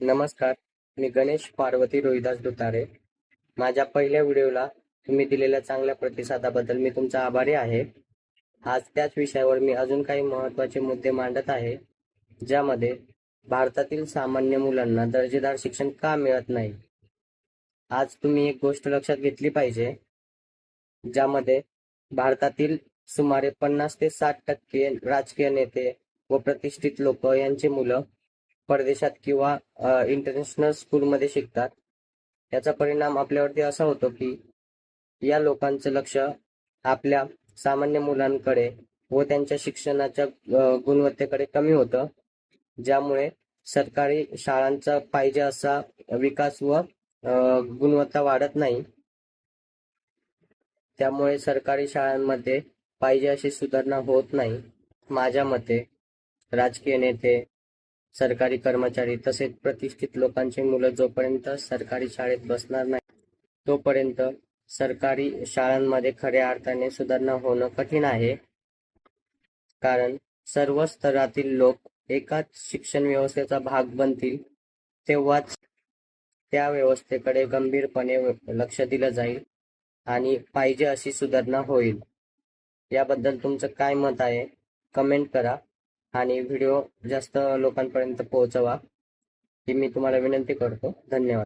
नमस्कार, मी गणेश पार्वती रोहिदास दुतारे. माझ्या पहिल्या व्हिडिओला तुम्ही दिलेल्या चांगल्या प्रतिसादाबद्दल मी तुमचा आभारी आहे. आज त्याच विषयावर मी अजून काही महत्त्वाचे मुद्दे मांडत आहे, ज्यामध्ये भारतातील सामान्य मुलांना दर्जेदार शिक्षण का मिळत नाही. आज तुम्ही एक गोष्ट लक्षात घेतली पाहिजे, ज्यामध्ये भारतातील सुमारे 50 ते 60% राजकीय नेते व प्रतिष्ठित लोक यांची मुलं परदेशात किंवा इंटरनॅशनल स्कूलमध्ये शिकतात. याचा परिणाम आपल्यावरती असा होतो की या लोकांचं लक्ष आपल्या सामान्य मुलांकडे व त्यांच्या शिक्षणाच्या गुणवत्तेकडे कमी होतं, ज्यामुळे सरकारी शाळांचा पाहिजे असा विकास व गुणवत्ता वाढत नाही. त्यामुळे सरकारी शाळांमध्ये पाहिजे अशी सुधारणा होत नाही. माझ्या मते राजकीय नेते, सरकारी कर्मचारी तसेच प्रतिष्ठित लोकांची मुलं जोपर्यंत सरकारी शाळेत बसणार नाही, तोपर्यंत सरकारी शाळांमध्ये खऱ्या अर्थाने सुधारणा होणं कठीण आहे. कारण सर्व स्तरातील लोक एकाच शिक्षण व्यवस्थेचा भाग बनतील, तेव्हाच त्या व्यवस्थेकडे गंभीरपणे लक्ष दिलं जाईल आणि पाहिजे अशी सुधारणा होईल. याबद्दल तुमचं काय मत आहे? कमेंट करा आणि व्हिडिओ जास्त लोकांपर्यंत पोहोचवा ही मी तुम्हाला विनंती करतो. धन्यवाद.